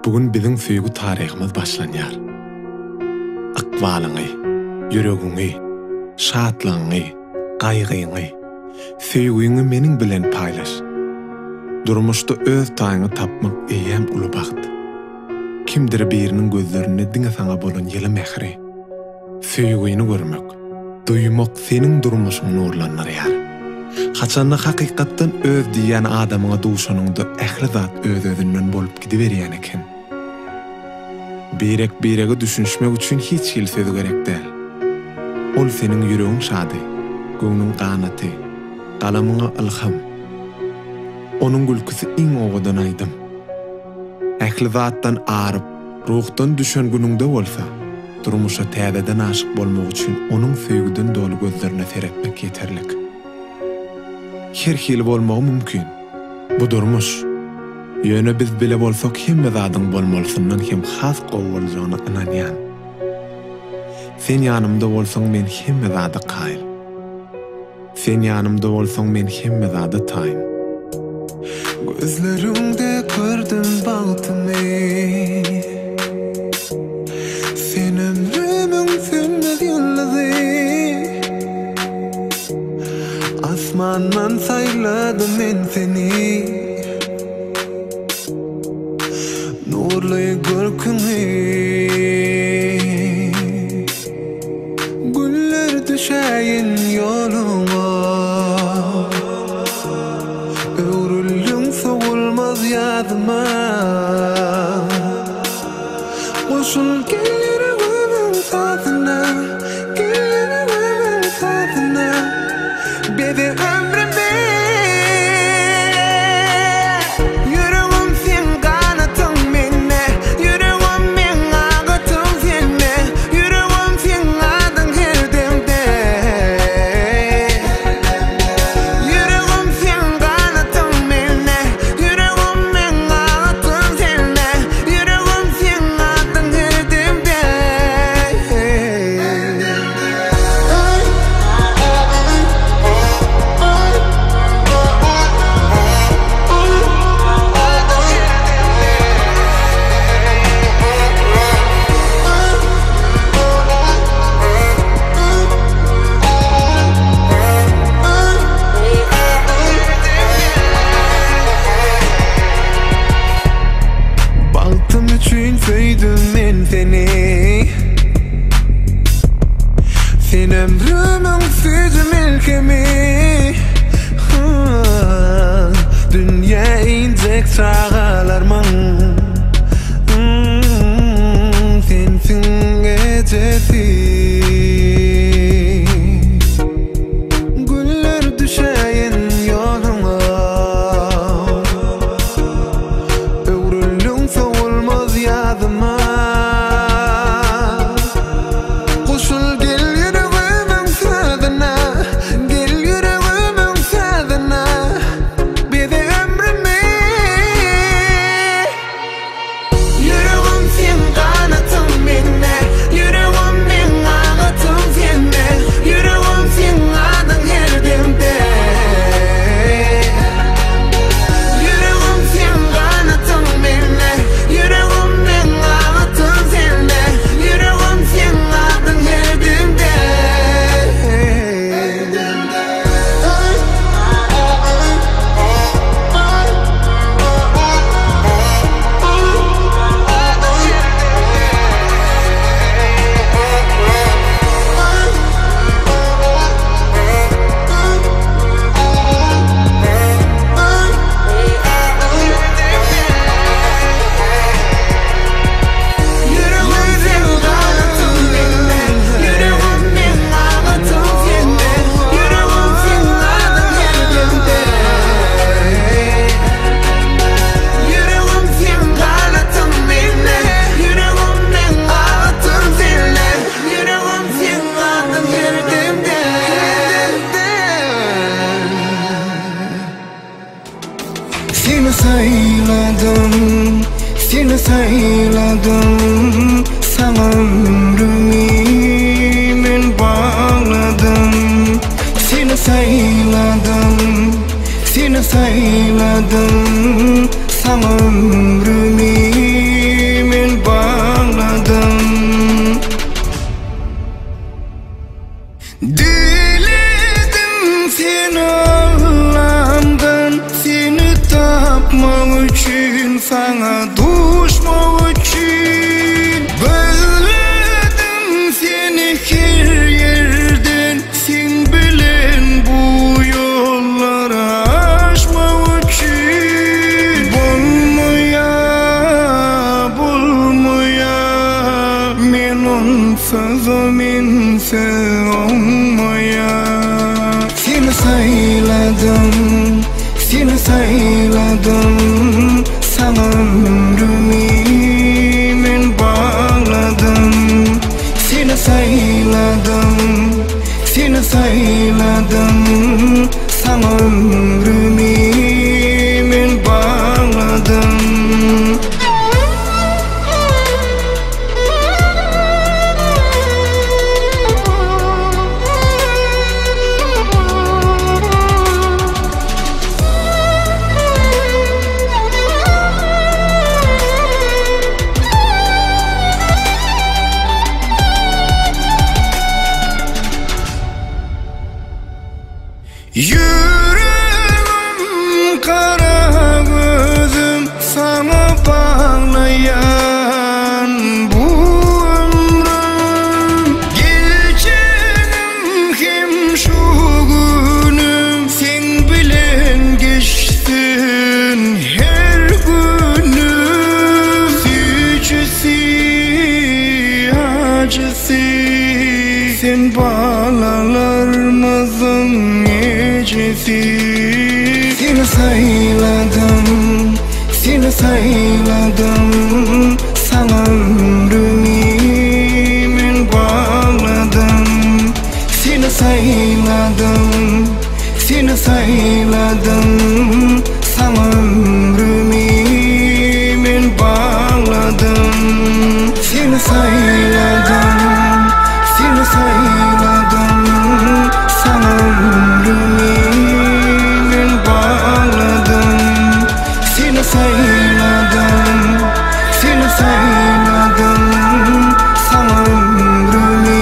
Bugün bizim süýgü tarihimiz başlanýar. Akbalyňy, yüregiňi, şatlygyňy, gaýgyňy, süýgüňi meniň bilen paýlaş. Durmuşda öz taýyňy tapmak eýem uly baht. Kimdir biriniň gözlerine diňe saňa bolan ýyly mehri. Süýgüni görmek, duýmak seniň durmuşyň nurlanýar. Haçanna hakykatdan öz diýen adamyňa duşanyňda ähli zat öz-özünden bolup gidiberýän eken. Birege düşünmek üçin hiç ýyl sözi gerek däl. Ol seniň ýüregiň şady, göňüň ganaty, galamyňa ilham. Onuň gülküsi iň owadan aýdym. Ähli zatdan aryp, ruhdan düşen günüňde bolsa, durmuşa täzeden aşyk bolmak üçin onuň söýgüden dolu gözlerine seretmek ýeterlik. Her hili bolmagy mümkin. Bu durmuş. Ýöne biz bile bolsak hemme zadyň bolmalysyndan hem has gowuljagyna inanýan. Sen ýanymda bolsaň men hemme zady gaýl. Sen ýanymda bolsaň men hemme zady taýyn. Gözlerimde gördüm bagtymy. Sen ömrümüň sönmez ýyldyzy. Asmandan sayladım men seni. Nurly görküňi. Güller düşäýin ýoluňa. Öwrüldüň sowulmaz ýadyma. Goşul gelýär satyna, gelýär satyna. Bebe ömrüme. Yüreğim sen kanatın menne. Yüreğim men ağıtım senne. Yüreğim sen adın her demde. Yüreğim sen kanatın menne. Yüreğim men ağıtım senne. Yüreğim sen adın her demde. Baltym üçin söýdüm men seni. Sen ömrümüň süýjü melkemi. Dünýä injek çağalarmyň. Sensiň gejesi. Güller düşäýin ýoluňa. Öwrüldüň sowulmaz ýadyma. Goşul gel ýüregimiň sadyna, gel ýüregimiň sadyna. Bede ömrüme. Yüreğim sen kanatym menne. Yüreğim men ağıtym senne. Yüreğim sen adyn her demde. Yüreğim sen kanatym menne. Yüreğim men ağıtym senne. Yüreğim sen adyn her demde. Seni sayladım, sana ömrümü men bağladım. Seni sayladım, sana ömrümü sayladım, seni sayladım. Sana ömrümü men bağladım. Seni sayladım, seni sayladım. Sana ömrümü men bağladım. Yüreğim kara gözüm sana bağlayan bu ömrüm. Geçenim hem şu günüm sen bilen geçsin her günüm. Süyücüsü acısı sen bağlarmazın seni sayladım, seni sayladım. Sana ömrümü men bağladım. Seni sayladım, seni sayladım. Sana ömrümü men bağladım. Seni sayladım, seni sayladım. Sana ömrümü sayladım, seni sayladım. Sana ömrümü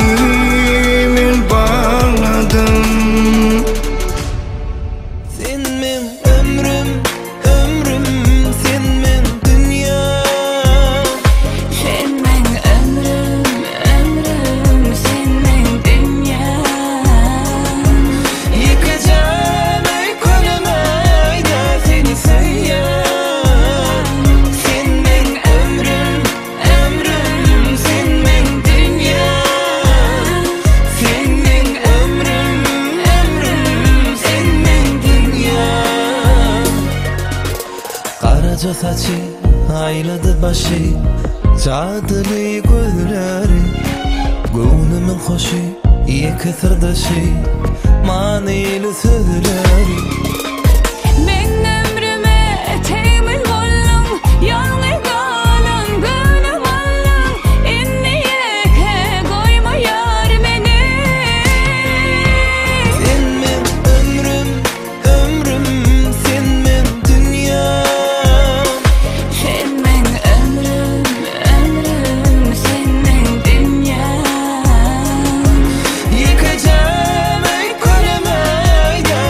men bağladım. Sen men ömrüm, ömrüm, sen men dünya. Sen men ömrüm, ömrüm, sen men dünya. Yıkacağım ay koluma ayda seni sayar. Karaca saçı ayladı başı, çadılı gözleri. Gönlümün hoşu iki sırdaşı, manili sözleri. Men ömrüme temin bollum, yalnız kalan gönlüm allım. İnniyeke koyma yar beni. Sen men ömrüm, ömrüm, sen men dünya. Sen men ömrüm, ömrüm, sen men dünya. Yıkacağım ay koluma ayda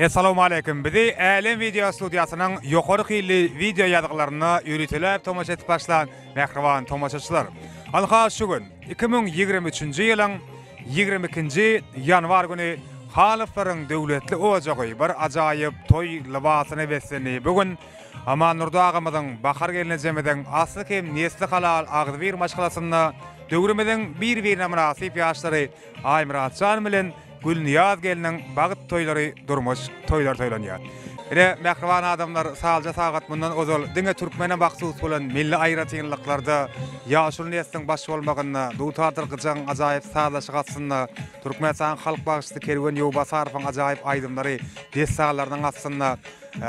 Assalamu alaykum. Bizi Alem Video Studiyasının yuqarı xilli video ýazgylaryna ýürütilip tomaşa etip başlan mehriban tomaşaçylar. Alha şu gün 2023-nji ýylyň 22-nji ýanwar güni Halyklaryň döwletli ojagy bir ajaýyp toy libasyny beslenýär. Bugün Aman Nurda agamyzyň bahar gelinejemeden asly hem nesli halal agdyr maşgalasyna döwrümeden bir-birine münasip ýaşlary Aýmuratjan bilen Gülniyaz gelinin bagyt toylary durmuş toylar toylanýar. Ere mehriban adamlar salja sagat bundan ozal diňe türkmene maksus bolan milli aýratynlyklarda ýaşul nesliň baş bolmagyna dutartyrgyjan ajaýyp sazlaşygasyna Türkmenistan halk bagışly kerwen ýowbasarfyň ajaýyp aýdymlary dessalardan aslynda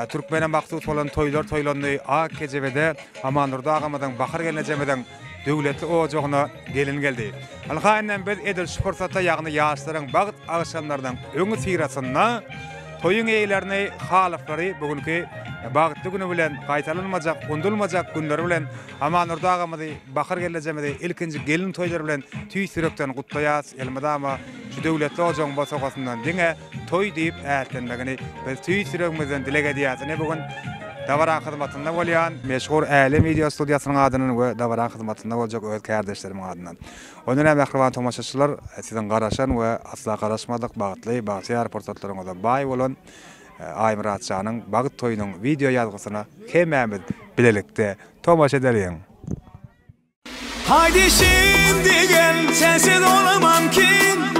türkmene maksus bolan toylar toylandy. A kejebede Aman Nurda agamyzyň bahar gelinejemeden döwletli ojagyna gelin geldi. Alhaýyndan biz edil şu fursatda ýagny ýaşlaryň bagyt agşamlardan öňü sirasyna toyun eýlerini halyklary bugünkü bagtly güni bilen gaýtalynmajak, undulmajak günleri bilen Aman Nurda agamyzy bahar gelinejemede ilkinji gelin toýlary bilen tüý sürekden gutlaýas. Elmadama şu döwletli ojagyň basagysyndan diňe toy diýip ätlenmegini biz tüý sürekden dilege diýäsine bugün Davara hyzmatynda bolýan meşhur Alem Video Studiyasynyň adyny we Davara hyzmatynda boljak öz kardeşlerimiň adyny. Onlara mehriban tomaşaçylar, siziň garaşan we asla garaşmadyk bagtly bagsyar portretlaryňyza baý bolan Aýmuratjanyň bagyt toýunyň video ýazgysyna hemmämiz bilelikde tomaşa edelim. Haydi şimdi gel, sensiz olamam ki.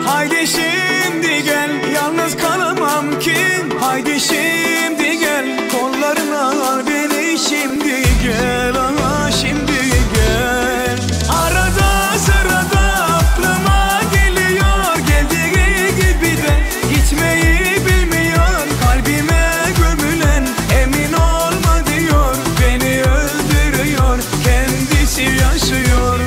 Haydi şimdi gel, yalnız kalamam ki. Haydi şimdi gel, kollarına al beni şimdi gel. Ama şimdi gel. Arada sırada aklıma geliyor, geldiği gibi de gitmeyi bilmiyor. Kalbime gömülen emin olma diyor, beni öldürüyor, kendisi yaşıyor.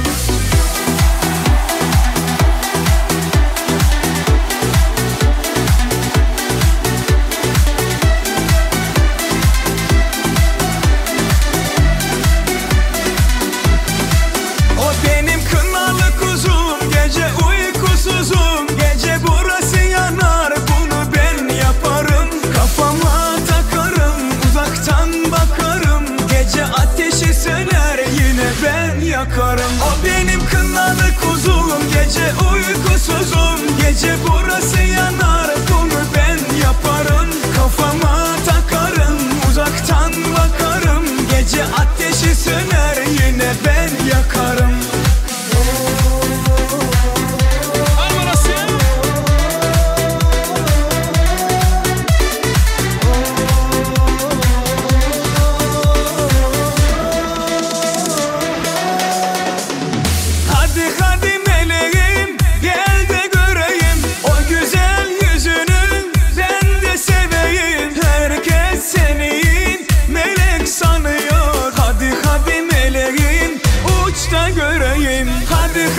Yakarım. O benim kınalı kuzum, gece uykusuzum, gece burası yanar, bunu ben yaparım. Kafama takarım, uzaktan bakarım, gece ateşi söner, yine ben yakarım.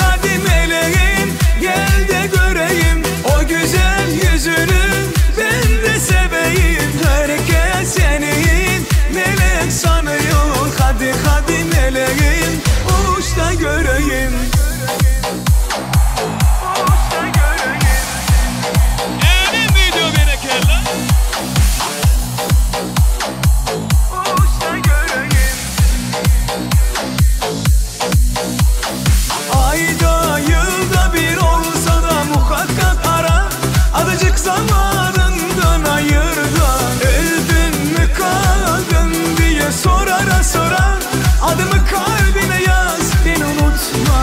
Hadi meleğim, gel de göreyim o güzel yüzünü, ben de seveyim. Herkes senin melek sanıyor. Hadi meleğim, uç da göreyim. Zamanından ayır da öldün mü kaldın diye sorar adımı kalbine yaz, beni unutma.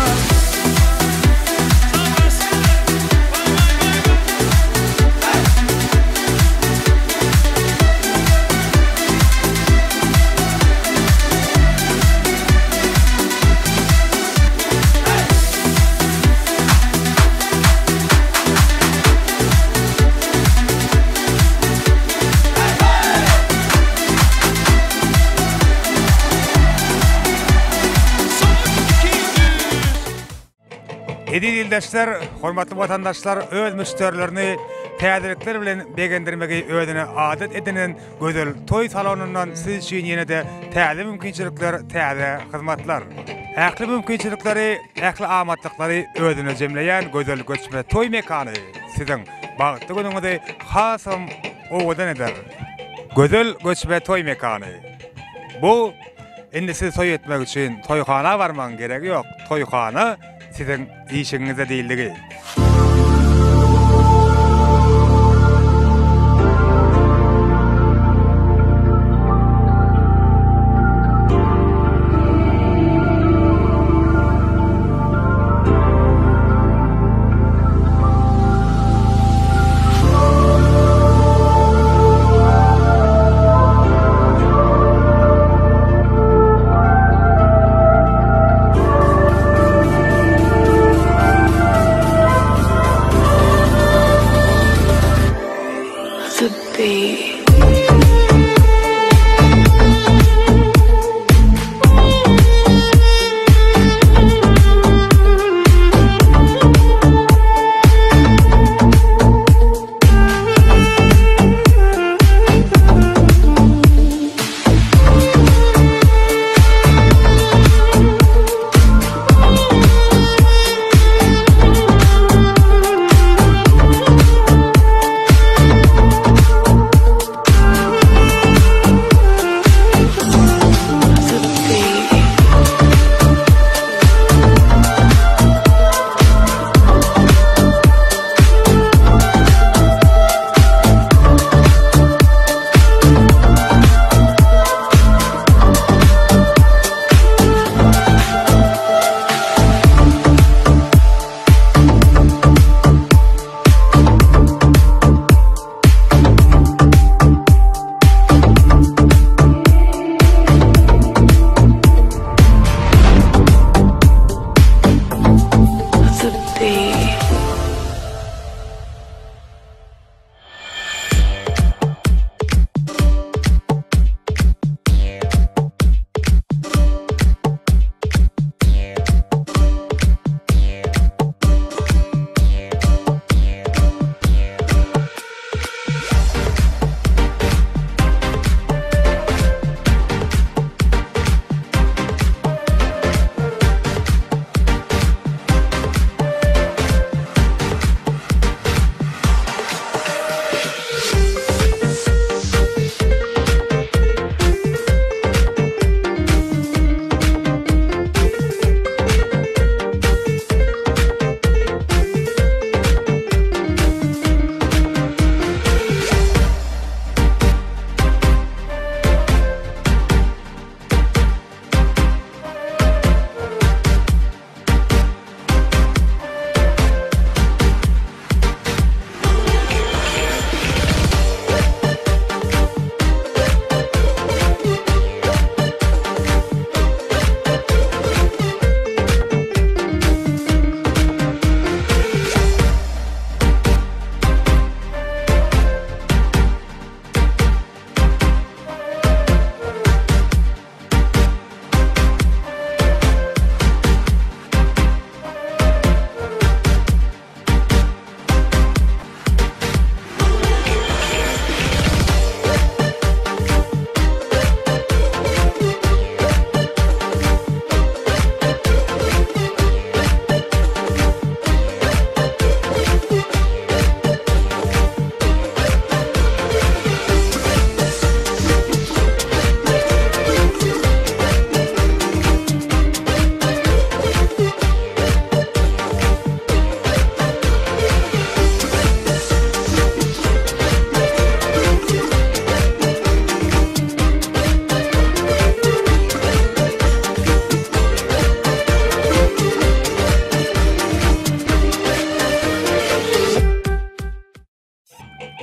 Edil ildeşler, hormatly vatandaşlar, öz müşterilerini täzelikler bilen begendirmegi özüne adet edinen gözel toy salonundan siz üçin ýene-de täze mümkinçilikler, täze hyzmatlar. Ähli mümkinçilikleri, ähli amatlyklary özüne jemleýän gözel göçme toy mekany siziň bagtly günüňizde hasam oğudan eder. Gözel göçme toy mekanı. Bu indi siz toy etmek için toyxana varman gerek yok. Toyxana sizin işinize değildigi.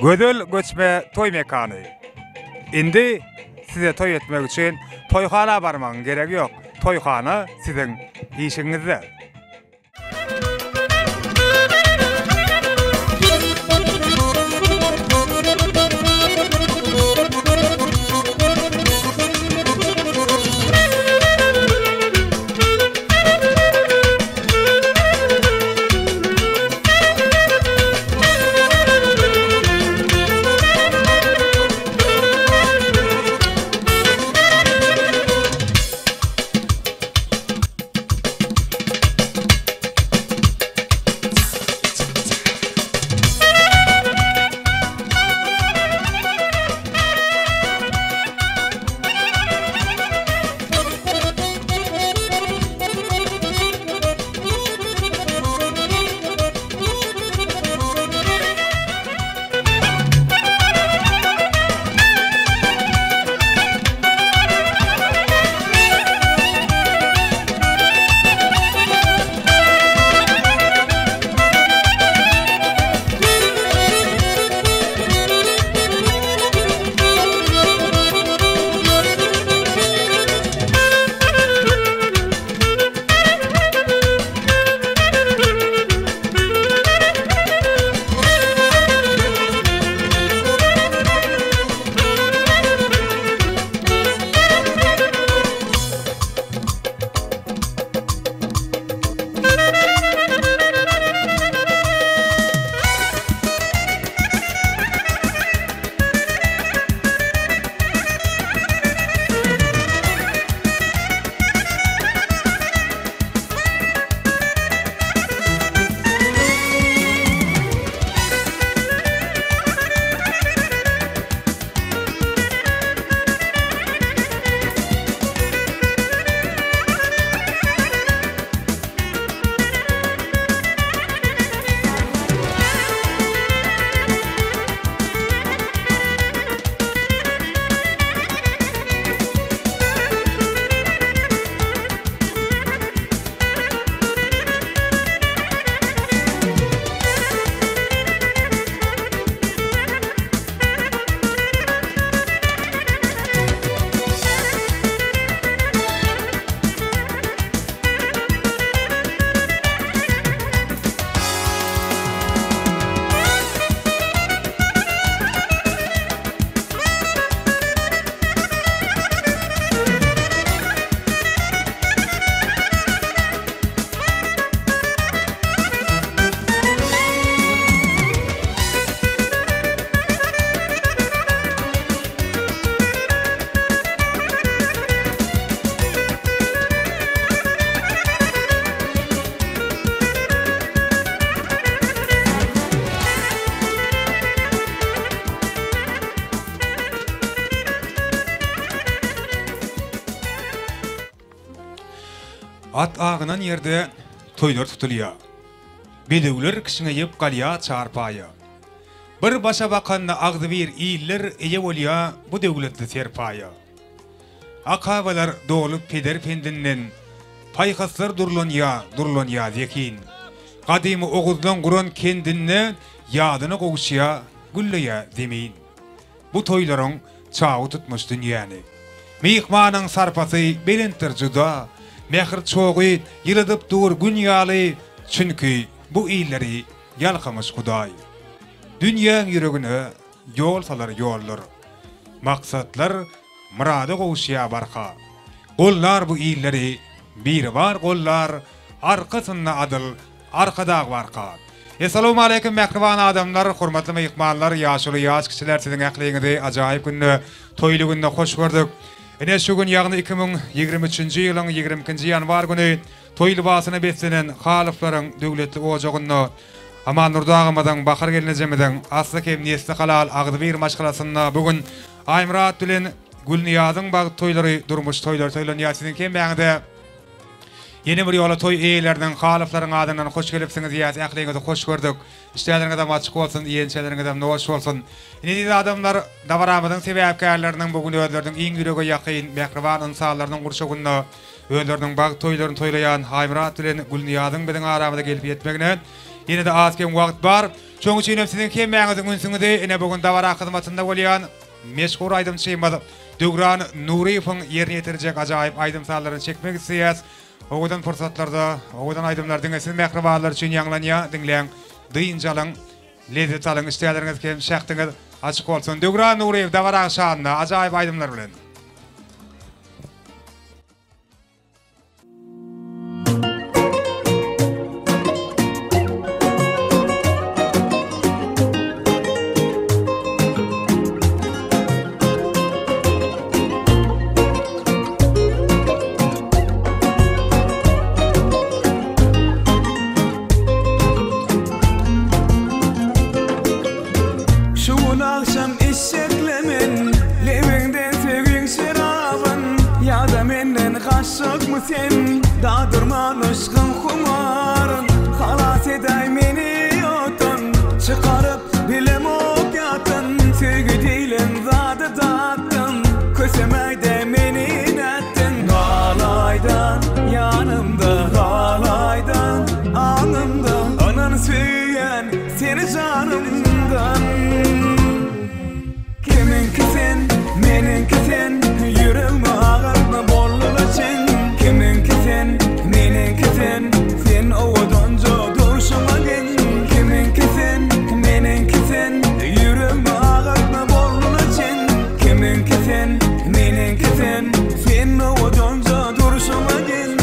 Gödel göçme toy mekanı. Indi size toy etmek için toyxana barman gerek yok. Toyxana sizin işinizde. At ağınan yerde toylar tutulya. Bedewler kişiňe galya çarpaya. Bir başa bakanna agdy bir iller eje bolya bu döwletli serpaya. Akabalar dolup peder pendinden paýhaslar durlan ya zekin. Gadymy oguzdan guran kendinne yadyna gowuşya güllüya demeyin. Bu toylaryň çağı tutmuş dünýäni. Mihmanyň sarpasy belentir juda, mehir çoğy ýylydyp dur gün ýaly, çünki bu illeri ýalkamış Hudaý. Dünýäň ýüregine ýol salar ýollar. Maksatlar murada gowuşýa barka. Gollar bu illeri bir var gollar, arkasynda adyl, arkada barka. Assalamu alaykum mehriban adamlar, hormatly mehmanlar, ýaşuly ýaş kişiler siziň ähliňizde ajaýyp günde, toýly günde hoş gördük. Ene şu gün ýagny 2023-nji ýylyň 22-nji ýanwar güni toý libasyna beslenen halyklaryň döwletli ojagyny Aman Nurdağamadan Bahar gelinejemeden asly kemniyetli halal Agdybir maşgalasynda bugün Aýmyrat bilen Gülniýazyň bagy toýlary durmuş toýlar toýlan ýasynyň kemmäňde yeni bir ýola toy eýlerden halyklaryň adynyň hoş gelipsiňiz ýa-da ähliňizde hoş gördük. İşleriniňiz de açyk bolsun, ýençeleriňiz de noş bolsun. Indi adamlar dawaramyzyň sebäpkärläriniň bugün özleriň iň ýürege ýakyn mehriban insanlaryň gurşagyny özleriň bagy toýlaryny toýlaýan Aýmyrat bilen Gülniýazyň bilen aramyda gelip ýetmegine yine de azken wagt bar. Çoňu çynyp siziň kemmäňiziň ünsüňizde ene bugün dawara hyzmatynda bolýan meşhur aýdymçy Döwran Nuriýewiň ýerine ýetirjek ajaýyp aýdymçylaryny çekmek isleýäs. Oğudan fırsatlarda, oğudan aydımlar dinlesin, mehribanlar için yanlanya, dinleyen, dıyıncalan, lezzet alın, isteyeleriniz kim, şahtınız açık olsun. Döwran Nuriýew dawara şanına, ajaýyp aydımlar bilen. Sen dağdırman aşkın kumarın halas eday meni yotun çıkarıp bilem okyatın sevgi değilim zadı dattın kösemeyde meni nettin galaydan yanımda galaydan anımda anan söyleyen seni canımdan kiminki sen meninki sen yüreğime ağırma bollula çen kiminki sen, meninki sen, sen owadonca durşama gen. Kiminki sen, meninki sen, yüreğime ağırma bolluna çen. Kiminki sen, meninki sen, sen owadonca durşama gen.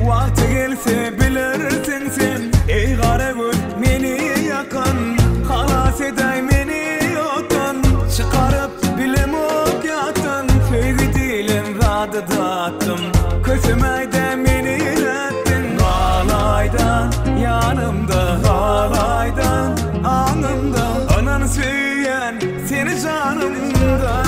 Vakti gelse bilirsin sen ey gare gül meni yakan halas eday meni yotan çıkarıp bilem okyatın sevgi dilim radı dattım kösemeyde meni ilettin galaydan yanımda galaydan anımda anan söyleyen seni canımdan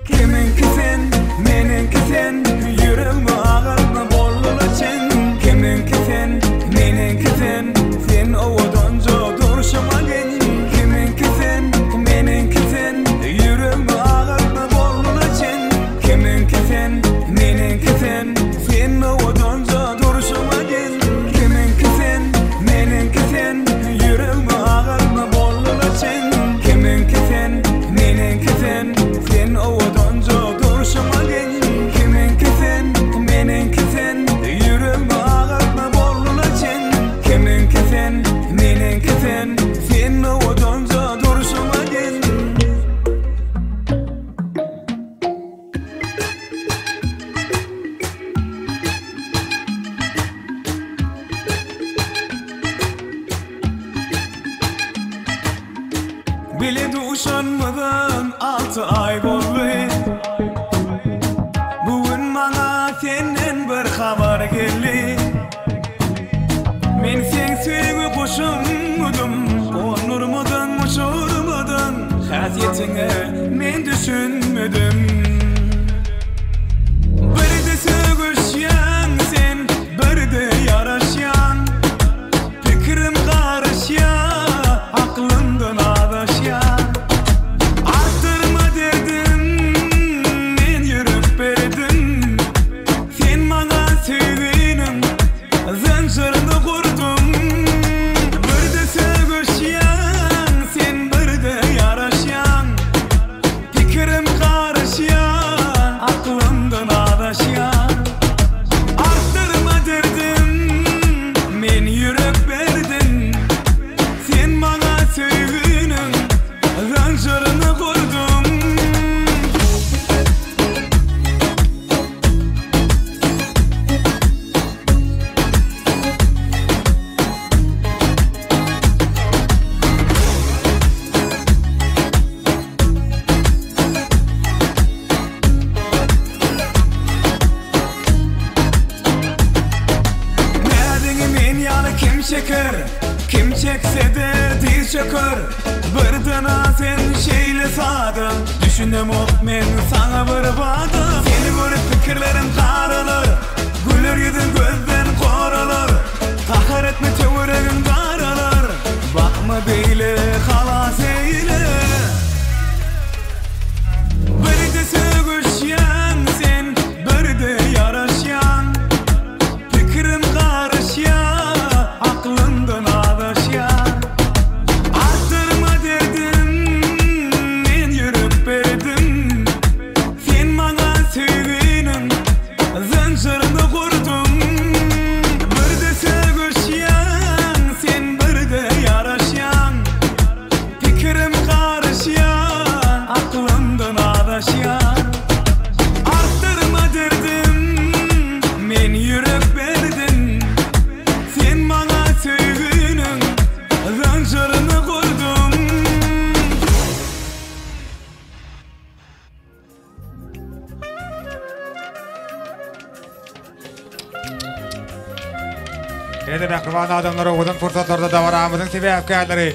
kiminki sen meninki sen yüreğime ağırma bollula çen. Kiminki sen, meninki sen, sen owadonca durşama gen. Kiminki sen, meninki sen, yüreğime ağırma bollula çen. Kiminki sen, meninki sen, sen owadonca durşama gen. Kiminki sen, meninki sen, yüreğime ağırma bollula çen. Kiminki sen, meninki sen, sen owadonca durşama gen. Kiminki senden bir habar geldi. Men sen söýgü goşumdum, onurmadan uçurmadan hasiyetine men düşünmedim. Bir de sögüşýän sen, bir de yaraşýan, fikrim garşýan, aklımdan adaşýan. Arttırma derdim, men yürüp berdim. Sen bana sevginim, zincirini kurdum. Bir de sevgüşýän sen, bir de yaraşýan, fikrim garşýan, aklımdan adaşýan. Arttırma derdim, men yürüp berdim. Sen bana sevginim, zincirini kurdum. Nädigi men ýaly kim çeker, kim çekse de diz çöker. Birdana sen şeýle sada, düşünemok men sana bir bada. Seni görüp pikirlerim karalar, güler ýüzüň gözden koralar. Kahar etme töweregim daralar, bakma beýle halas eýle. Bir de sögüşýän sen, bir de yaraşýan, fikrim garşýan, aklımdan adaşýan. Arttırma derdim, men yürüp berdim. Sen bana sevginim, zincirini kurdum. Bir de sögüşýän sen, bir de yaraşýan, fikrim garşýan, aklımdan adaşýan. Arttırma derdim, men yürüp berdim. Sen bana sevginim, zincirini kurdum. Ede mehriban adamlara oğudan fırsatlarda da varamızın sebäpkärleri.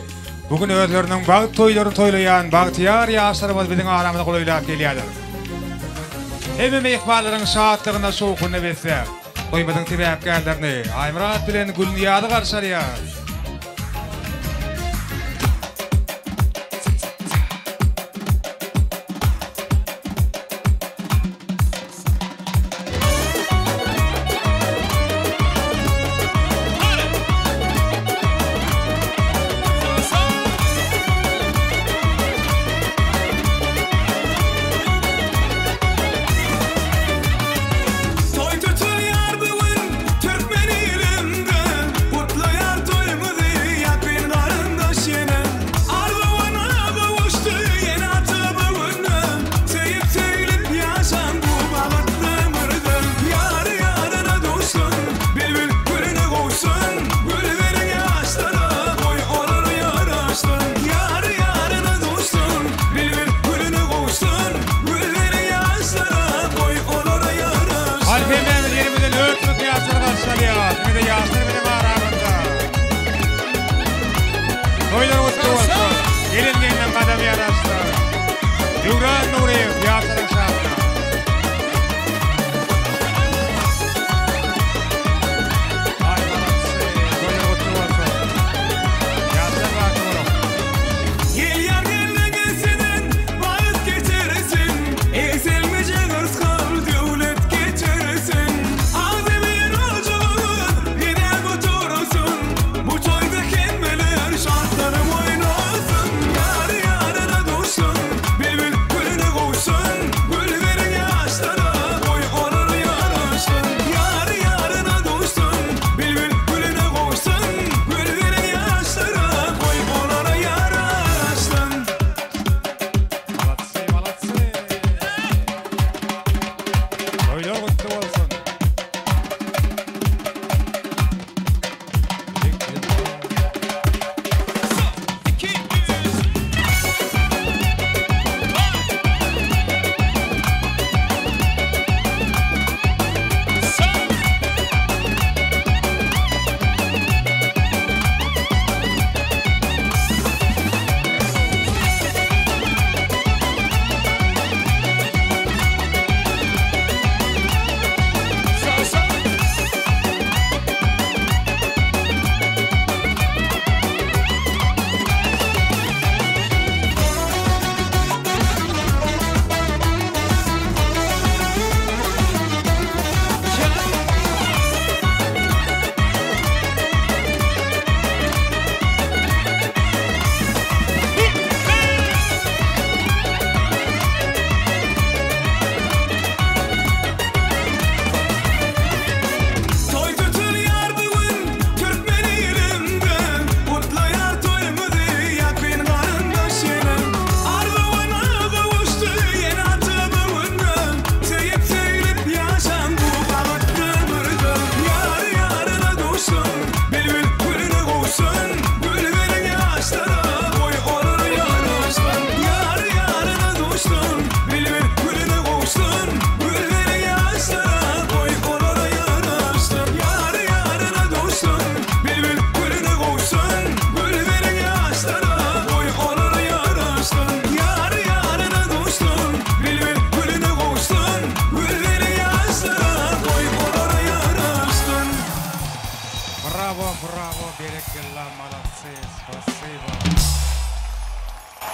Bugün özlerinin bagyt toýlary toýlaýan bagtyar ýaşlarymyz biziň aramyza golaýlap gelýärler. Hemme mehmanlaryň şatlygyna şowkuny berse, toýmadyň sebäpkärlerini Aýmurat bilen Gülniýady garşarýar. Toy tutulýar bugün Türkmen elinde, utlaýar toy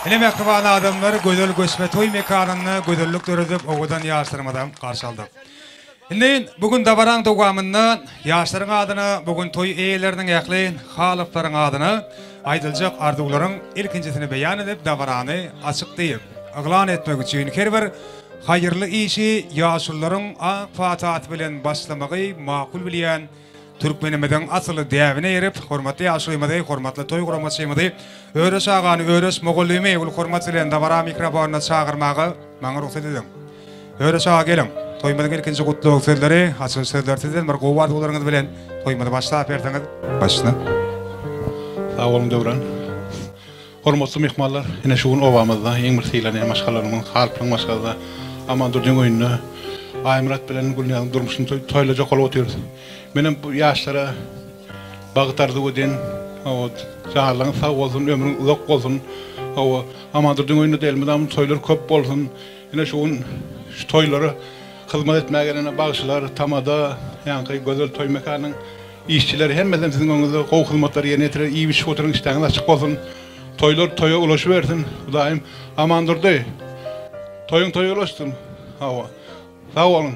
Ele mehriban adamlar gözel göçme toy mekanını gözellik dörüdüp oğudan yaşlarmadan karşı aldı. Indi bugün dabaran dogамından yaşların adını bugün toy eýeleriniň ýakly halyklaryň adyny aýdyljak arzuwlaryň ilkinçisini beýan edip dabarany açykdyp aglan etmek üçin her bir hayırlı işi yaşlıların fatat bilen başlamagy makul bilýän Türkmenimizin asılı däwine ýerip hormatly ýaşlymyzy, hormatly toy guramaçymyzy, öres agany, öres mogollüme ul hormat bilen dabara mikrofonuna çağırmagy maňa ruhsat edin. Öres aga gelin. Toymyň ilkinji gutluk sözleri, açyk sözler sizden bir gowat olaryňyz bilen toymyny başlap berdiňiz. Başla. Sağ olun Döwran. Hormatly mehmanlar, ine şu gün obamyzda iň bir syýlanyň maşgallaryň, halkyň maşgalla Amandurdyň öýüne Aýmurat bilen Gülnýanyň durmuşyny toýlajak bolup oturýarys. Menem bu ýaşlara bagtardy öden, o jaýlaryň sag bolsun, ömrüň uzak bolsun. O Amandurdyň öýünde delmedam toýlar köp bolsun. Ine şu gün şu toýlary hyzmat etmägerine bagşylar, tamada, ýa-ni gözel toý mekanynyň işçileri hemmeden sizin öňünizde gowy hyzmatlary ýerine ýetirer, iyi bir iş oturyň işleňiz açyk bolsun. Toýlar toýa ulaşy bersin. Hudaýym amandurdy. Toýuň toýa ulaşdym. Hawa. Sag bolun.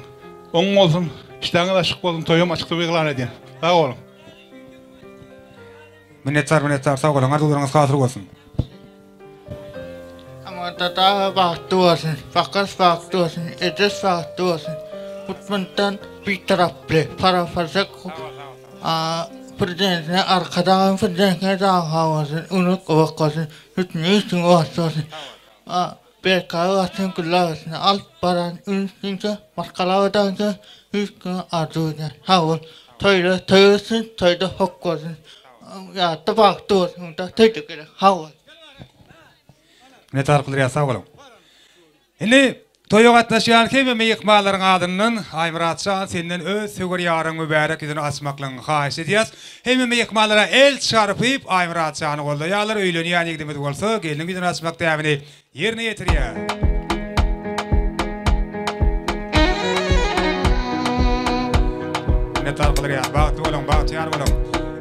Oň bolsun, işleňiz açyk bolsun, toýum açykda beglan edin. Sag bolun. Minnettar sag bolun, arzuwlaryňyz hasyr bolsun. Tata vaktuasin, fakas vaktuasin, edes vaktuasin. Mutmantan bir taraflı, para farsak. Prezidentine arkadan prezidentine dağılavasın, unut kovakasın, hütünü için kovakasın. Berkayı vasın kullavasın, alt paran ünsünce, maskalavadansın, hüskün arzudan. Havul, toyla toyasın, toyda hokkasın. Ya da vaktuasin, da toyda gerek, havul. Ne tarqylar sag bolun. Indi toýa gatnaşýan hemme mehmanlaryň adynyň Aýmuratça senden öz söwür ýaryň mübarek ýüzüni açmaklaryň haýyş edýäs. Hemme mehmanlara el çarpyp Aýmuratçany goldaýarlar, öýlenýän ýigdimiz bolsa, gelin ýüzüni açmak däwini ýerine ýetirýär. Ne tarqylar bagty bolun, bagtyar bolun.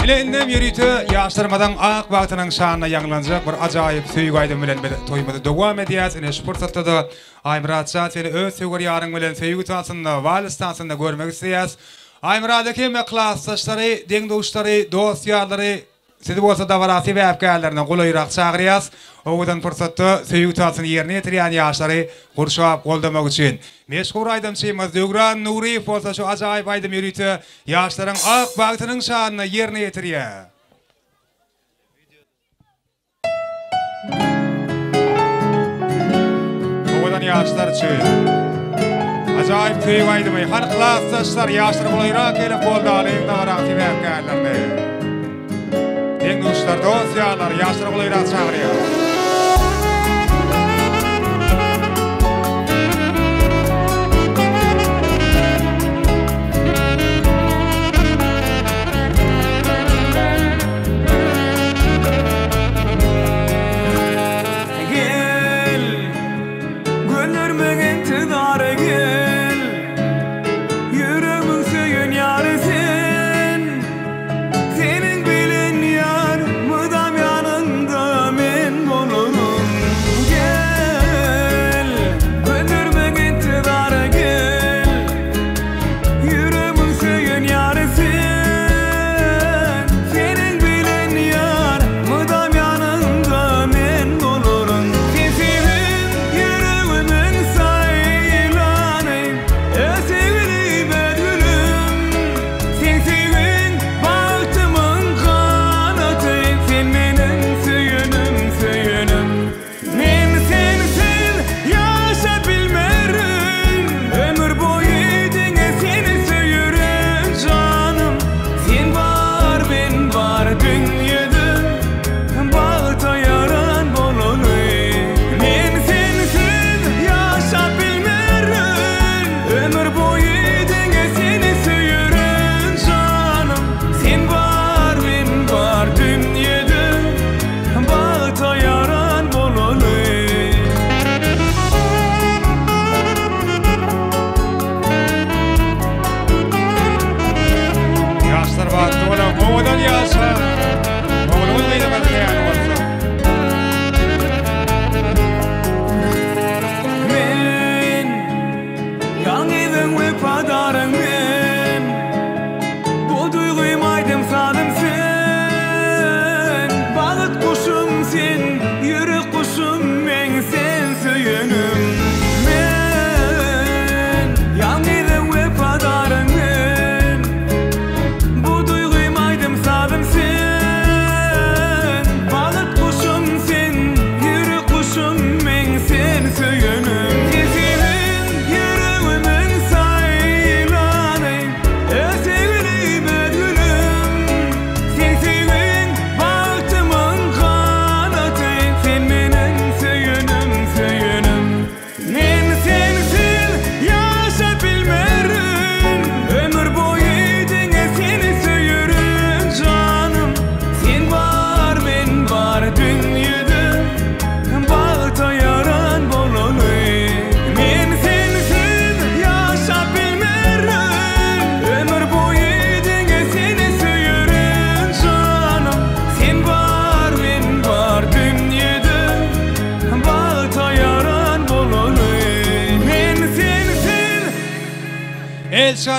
Elendim ýürüýte ýaşlarmadan ak bagtynyň şanyna ýanglanjak bir ajaýyp söýgü aýdym bilen toýmady dogam edýäs. Ene şu pursatda da Aýmuratça seni öz söwür ýaryň bilen söýgü taýsynda, walstansynda görmek isleýäs. Aýmuradaky meklassdaşlary, deňdoşlary, dostýarlary sizi bolsa da barasy we äpkärlerine golaýrak çagyrýas. Oňdan pursatda söýgü taýsyny ýerine ýetirýän ýaşlary gurşap goldamak üçin. Meşhur aýdamçymyz Döwran Nuriýew bolsa şu ajaýyp aýdym ýürüýte ýaşlaryň ak bagtynyň şanyna ýerine ýetirýär. Oňdan ýaşlar üçin ajaýyp söýgü aýdymy, har klassdaşlar ýaşlar golaýrak gelip boldaly da barasy we äpkärlerine. Deňdoşlar, dostýarlar ýaşlar golaýrak çagyrýar. Senin bilen yar mıdam yanında men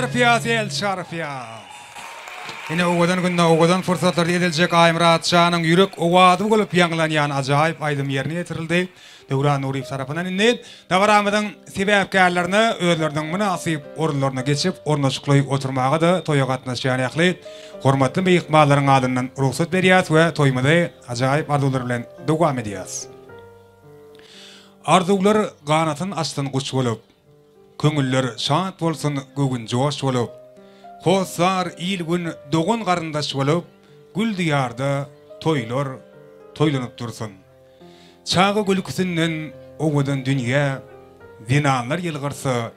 Şarfiyaz, el şarfiyaz. Yine oğudan günde oğudan fırsatlar edilecek Aymurat Şah'nın yürek oğadı bulup yanılan acayip aydın yerine getirildi. Devran Nurif tarafından innet. Davaramıdan sebepkarlarını özlerinin münasip orunlarına geçip ornaşıklayıp oturmağa da toya katnaşan yaklı. Hormatlı beyikmaların adından ruhsat beriyaz ve toymada acayip arzular bilen devam ediyaz. Arzular qanatın aslan kuş bolup, köngüller şant bolsun gögün joş bolup, Hosar ilgün doğun qarındaş bolup, gül diyarda toylanıp dursun. Çağı gülküsünden oğudan dünya, zinanlar yılgırsa,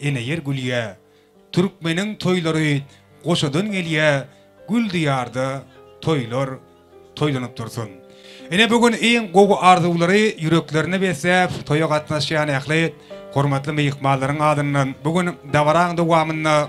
ene yer gülye, Türkmenin toyları qoşudun geliye, gül diyarda toylanıp dursun. Ene bugün en gogu arzuları yüreklerine besep, toya qatnaşan yaklı, hormatlı meyikmaların adından bugün davaran dowamında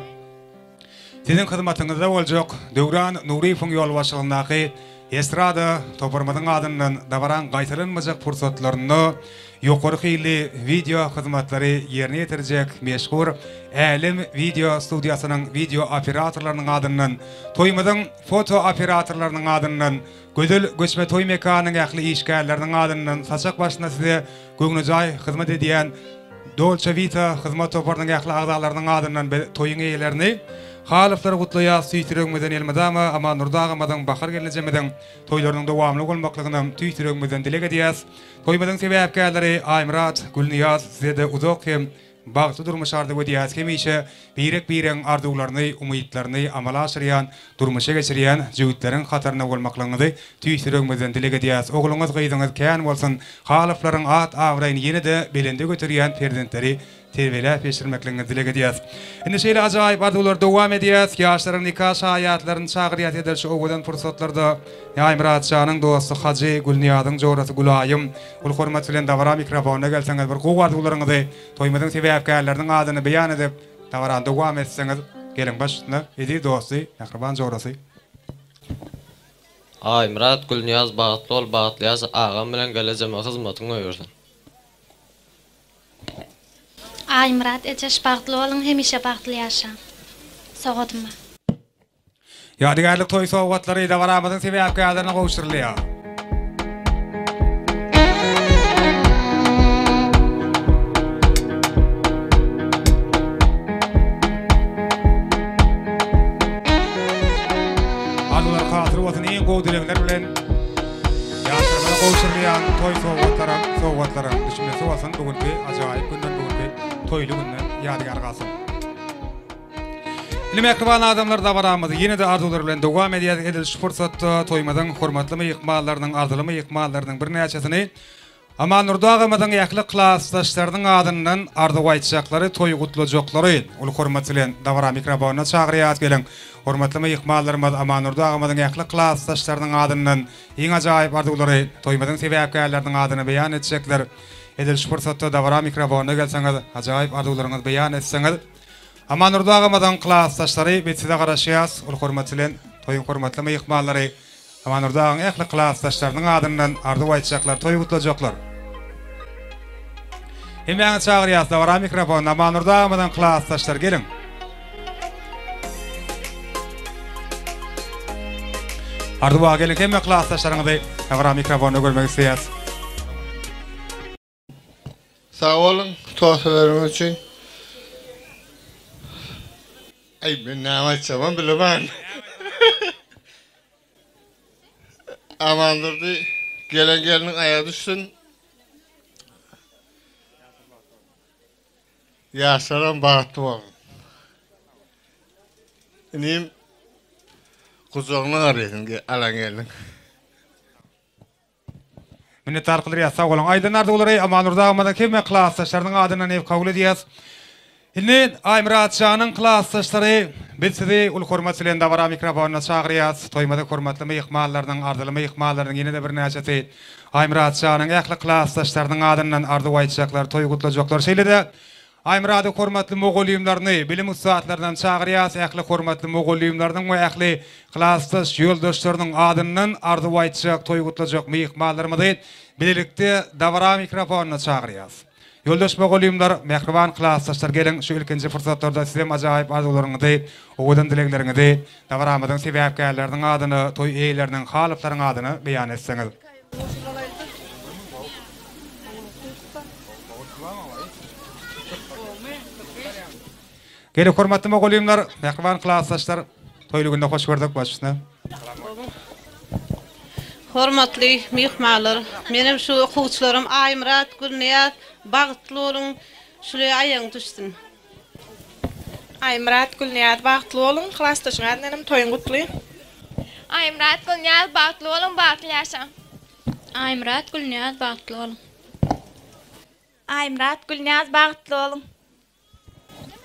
sizin hizmetinizde olacak Devran Nurif'in yol başlığındaki estrada toparmadın adından davaran qaytalanmayacak fırsatlarını yukarı xeyli video hizmetleri yerine getirecek meşhur Elim Video Studiyasının video operatorlarının adından toymadın foto operatorlarının adından Gödül göçme toy mekanının yaklı işgallerinin adından saçak başına size gögnücay hizmet ediyen Dolce Vita hizmet toparının yaklı ağdalarının adından toyun eylerini Halifler kutluya süytürögmeden elmadama ama nurdağamadan bakar gelinecemeden toylarının devamlı olmaklığından tüytürögmeden dilek ediyaz. Toymadın sebepkarları Aymurat, Gülniyaz size de uzak hem bağıtlı durmuşardı ödiyaz kemişe birek arzularını, umuyitlarını amala aşırıyan, durmuşa geçiriyen cüvitlerin hatarına olmaklığını tüytürögmeden dilek ediyaz. Oğlunuz gıydınız kâyan olsun, haliflerin at avrayını yine de belinde götürüyen perdentleri terbiyeler peşirmekliğini dilek ediyaz. Indi şeyle acayip arzular devam ediyaz. Yaşların nikah hayatlarını çağıriyat eder şu oğudan fırsatlarda Aymurat Şah'nın dostu Hacı Gülniyad'ın jorası Gülayım ul hormat bilen davara mikrofonuna gelseniz bir qoğu arzularınızı toymadın sebepkarlarının adını beyan edip davaran devam etseniz gelin başına edi dostu akraban jorası. Aymurat Gülniyaz bağıtlı ol bağıtlıyaz ağam bilen geleceğime hizmetini öğürdün. Aymurat eçeş bağıtlı olun hemişe bağıtlı yaşa. Soğudma. Yadigarlık toy soğukatları da varamadın sebepkarlarına kavuşturuluyor. Arzular katırı olsun en qoğu dilekler bilen yaşlarına kavuşturulayan toy soğukatları düşünmesi olsun bugünkü acayip günden bugünkü toylu günden yadigar kalsın. İlim ekriban adamlar da varamızı yine de arzular bilen devam ediliş fırsatı toymadan hormatlı meyikmalarının arzulı meyikmalarının bir neçesini ama nurdağımızın yaklı klasdaşlarının adından arzu aytacakları toy kutlayacakları ulu hormat bilen davara mikrofonuna çağırıyat gelin. Hormatlı meyikmalarımız ama nurdağımızın yaklı klasdaşlarının adından en acayip arzuları toymadan sebepkarlarının adını beyan edecekler. Ediliş fırsatı davara mikrofonuna gelseniz acayip arzularınızı beyan etseniz Aman nurdağamadan klasdaşları betside qaraşıyaz, ul hormatilen, toyun hormatlı meyikmaları, aman nurdağın ekli klasdaşlarının adından ardu aytacaklar, toy kutlayacaklar. Hemen çağırıyaz da vara mikrofon, aman nurdağamadan klasdaşlar gelin. Ardu bağa gelin, hemen klasdaşlarını da vara mikrofonu görmek isteyaz. Sağ olun, tohtalarım için. Ay ben ne amaçlamam bilemem. Amandırdı gelinin ayağı düşsün. Yaşaran bağıttı olun. İneyim kuzuğunu arayın alan gelin. Minnettar kılır sağ olun. Aydın arzuları aman nurdağımada kemme klasdaşlarının adından ev kabul ediyaz. İlin Aymurat Şah'nın klasdaşları biz sizi ul hormat bilen davara mikrofonuna çağırıyaz. Toymada hormatlı meyikmalarının, ardılı meyikmalarının yine de bir neçesi Aymurat Şah'nın ekli klasdaşlarının adından ardu aytacaklar, toy kutlayacaklar. Şeyle de Aymurat'ı hormatlı moğoliyumlarını bilim ustaatlarından çağırıyaz. Ekli hormatlı moğoliyumlarının ve ekli klasdaş yoldaşlarının adından ardu aytacak, toy kutlayacak meyikmalarımızı birlikte davara mikrofonuna çağırıyaz. Yoldaşma golyumlar, mehriban klassdaşlar gelin şu ilkinci fırsatlarda sizem ajaýyp arzuwlaryňyzy, owadan dilekleriňizi, davaramydyň sebäpkärleriniň adyny, toy eýleriniň halyplaryň adyny beýan etseňiz. Geri hormatly golyumlar, mehriban klassdaşlar, toýly günde hoş gördük başyna. Hormatly mehmanlar, menim şu okuwçylarym Aýmurat, Gülniyaz, bagtly bolun, şuly aýaň düşdün. Aýmurat, Gülniyaz, bagtly bolun, klassdaşyň adynym Toýun Gutly. Aýmurat, Gülniyaz, bagtly bolun, bagtly ýaşaň. Aýmurat, Gülniyaz, bagtly bolun. Aýmurat, Gülniyaz, bagtly bolun.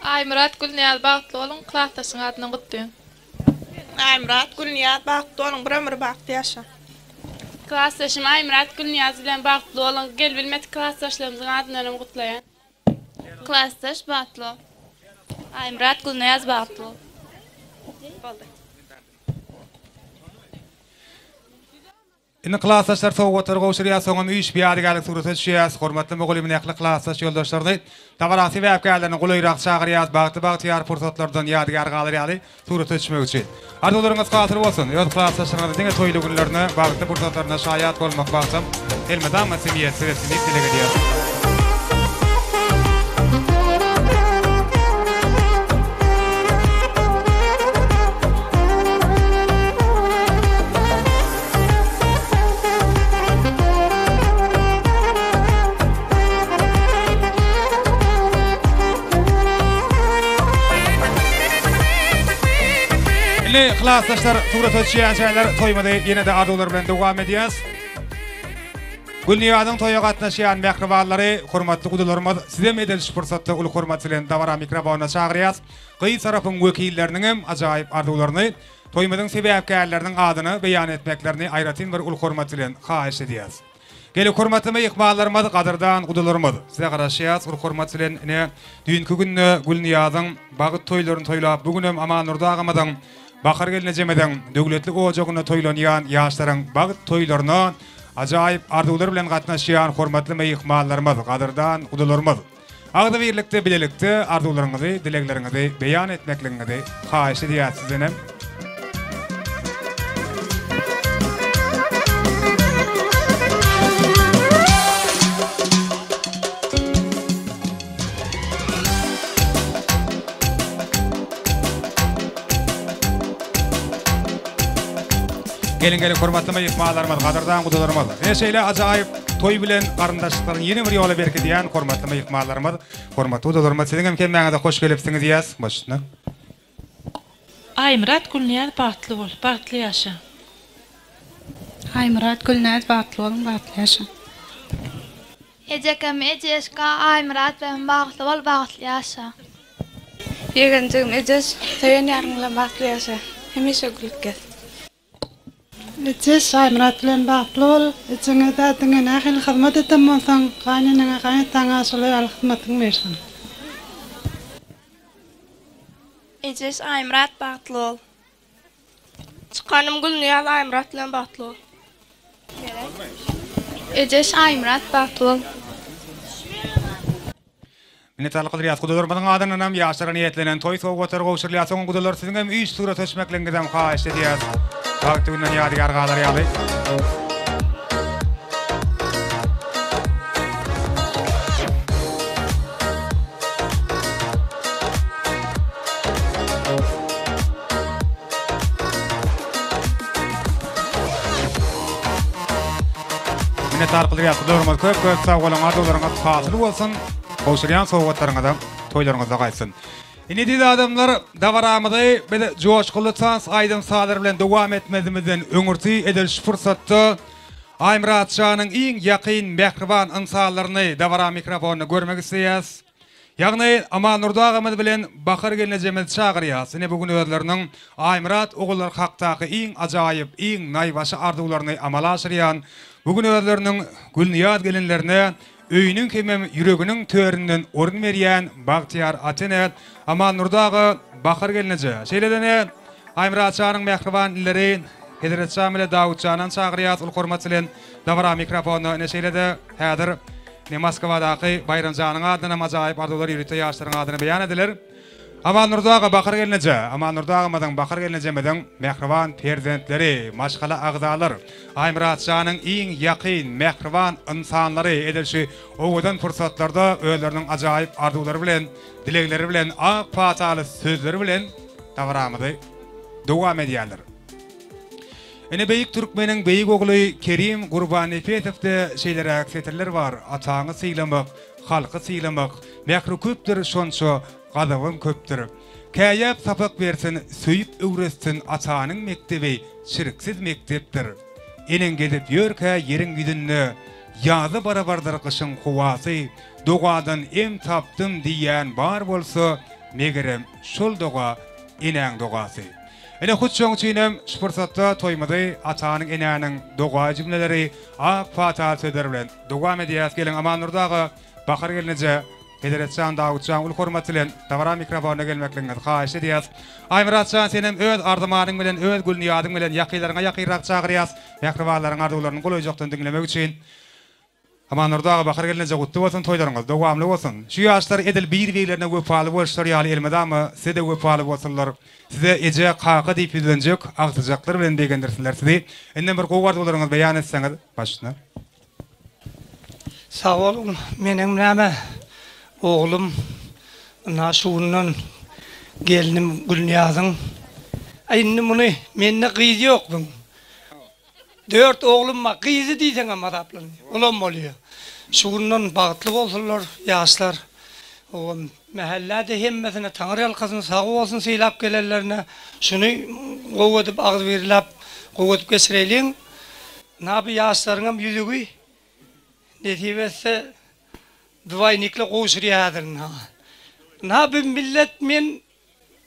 Aýmurat, Gülniyaz, bagtly bolun, klassdaşyň adyny gutlaýan. Aýmurat, Gülniyaz, bagtly bolun, bir ömür bagtly ýaşaň. Klassdaşym Aýmurat, Gülniyaz bilen bagtly bolun, gel bilmedi klassdaşlarymyzyň adyny gutlaýan. Klassdaş bagtly. Aýmurat, Gülniyaz, bagtly. Boldy. Indi klassdaşlar sowgatlar gowşurýar, soňam üç biýadygalik suratda düşýär. Hormatly mogulymyň ähli klassdaş ýoldaşlaryny, tabarasy sebäpkärlerini goýrak çagyrýar, bagty ýar pursatlardan ýadygar galýar, suratda düşmek üçin. Arzuwlaryňyz gatyr bolsun. Ýol klassdaşlaryňyz diňe toýly günlerine, bagty pursatlaryna şaýat bolmak baksam, elmeden mas'uliýet sebäpli dileg edýär. Indi klassdaşlar suratda düşýän şäherler toýmady, ýene de arzuwlar bilen dowam edýäs. Gülniýazyň toýa gatnaşýan mehribanlary, hormatly gudalarymyz, sizem edilýän fursatda uly hormat bilen dawara mikrofona çagyrýas. Gyý tarapyň wekilleriniň hem ajaýyp arzuwlaryny, toýmadyň sebäpkärleriniň adyny beýan etmeklerini aýratyn bir uly hormat bilen haýyş edýäs. Gelip hormatly mehmanlarymyz, gadyrdan gudalarymyz, size garaşýas, uly hormat bilen ine düýünki günde Gülniýazyň bagyt toýlaryny toýlap, bugün hem Amanurda agamyň Bakar geline jemeden döwletlik ojagyna toýlanýan ýaşlaryň bagyt toýlaryna ajaýyp arzuwlar bilen gatnaşýan hormatly mehmanlarymyz, gadyrdan gudalarymyz. Agda birlikde bilelikde arzuwlaryňyzy, dilekleriňizi beýan etmekligiňizi haýyş edýär sizden. Gelin hormatly mehmanlarymyz, gadyrdan gudalarymyz. Eşeýle ajaýyp toý bilen garyndaşlyklaryny ýene bir ýola berkediýän hormatly mehmanlarymyz, hormatly gudalarymyz, siziň hem kelmäňizde hoş gelipsiňiz ýas başyna. Aýmurat, Gülniyaz, bagtly bol, bagtly ýaşa. Aýmurat, Gülniyaz, bagtly bolun, bagtly ýaşa. Ejekem ejeşka Aýmurat bilen bagtly bol, bagtly ýaşa. Ýegenjigim ejeş, toýan ýarňyla bagtly ýaşa. Hemişe gülükkäs. Ejes Aýmurat bilen bagtly bol, eçiňe tätiňe nähil hyzmat etmänsoň, gaýnyňa gaýtaňa şolay hyzmatyň bersin. Ejes Aýmurat, bagtly bol. Çykanym Gülniyaz, Aýmurat bilen bagtly bol. Ejes Aýmurat, bagtly bol. Minnetal qadriyat gudalarymyzyň adynam ýaşlara niýetlenen toý sowgatlar gowşurýar, soň gudalar siziň hem üç surat etmekligiňizden haýyş edýär. Bagty günden ýadygar galarýaly. Minnetal qadriyat gudalarymyz köp sag bolan arzuwlaryňyz hasyl bolsun. Gowşurýan sowgatlaryňyza, toýlaryňyza gaýsyn. Indi adamlar davaramyzy bede joşkuly çans aýdym salar bilen dowam etmedimizden öňürti edilýän fursatda Aýmurat şanyň iň ýakyn mehriban insanlaryny davara mikrofonyna görmek isleýäs. Ýagny Amanurda agamyz bilen Bakar gelinejemiz çagyrýas. Ine bugün özleriniň Aýmurat ogullar hakdaky iň ajaýyp, iň naýbaşy arzuwlaryny amala aşyrýan. Bugün özleriniň Gülniýaz gelinlerine öýünün kemem ýüreginiň törinden orun berýän Bagtyar Atenet Amanurdagy Bakar gelineje. Şeýledene Aýmurat şanyň mehriban illeri Hederet Şamile Dawud Canan çagyrýas, ul hormat bilen dawra mikrofonu ine şeýlede häzir ne Moskvadaki Bayramcanın adına acayip arzular yürütü yaşların adını beyan edilir. Aman Nurdağa bakar gelince, Aman Nurdağ'madan bakar gelince meden mehriban prezidentleri, maşgala ağzalar, Aymuratcanın en yakın mehriban insanları edilşi oğudan fırsatlarda öğlerinin acayip arzuları bilen, dilekleri bilen, ak patalı sözleri bilen davranmadı. Devam ediyorlar. Ene Beyik Türkmenin Beyik oğlu Kerim Gurbanifetev'de şeylere aksetirler var. Atağını sıylamak, halkı sıylamak, mehru köptür şonşo, gadavın köptür. Kayap sapak versin, söyüp öğretsin atağının mektebi, şirksiz mekteptir. Enen gedip yörke yerin güdünlü, yazı barabardır kışın kuvası, doğadan em taptım diyen bar bolsa, megerem şol doğa, enen doğası. Ene hutçoň çynem şpursatta toymadı atanyň enäniň doga jümleleri ak fatal söder bilen dogam edýäs gelen Aman Nurdağa bakar gelince Federasiýan dagutçan ul hormat bilen tawara mikrofona gelmekliňiz haýyş edýäs. Aymuratcan senem öz ardymanyň bilen öz gülniýadyň bilen ýakylaryňa ýakyrrak çagyrýas. Ýakrywalaryň arzuwlaryny goýjokdan dinlemek üçin Aman Nurdağa bakar gelince gutly bolsun toýlaryňyz dogamly bolsun. Şu ýaşlar edil bir-birlerine wepaly bolşlar ýaly elmedami size wepaly bolsunlar. Size ece qaqa diýip bilenjek agtyjaklar bilen degendirsinler sizi. Enden bir gowardularyňyz beýan etseňiz başyna. Sağ olun. Menem näme oğlum naşuundan gelinim Gülniýazyň. Aýny muny menne gyzy ýokdum. 4 oğlum var. Gyzy diýseň ama taplan. Olam bolýar. Şuundan bagtly bolsunlar ýaşlar. O mahallede hemmesine Tanrı halkasını sağ olsun seylap gelenlerine şunu gowadyp agdy berilip gowadyp geçirelim. Nabi yaşlarınam yüzügü netibesi duaynikle goşurýadyr. Nabi millet men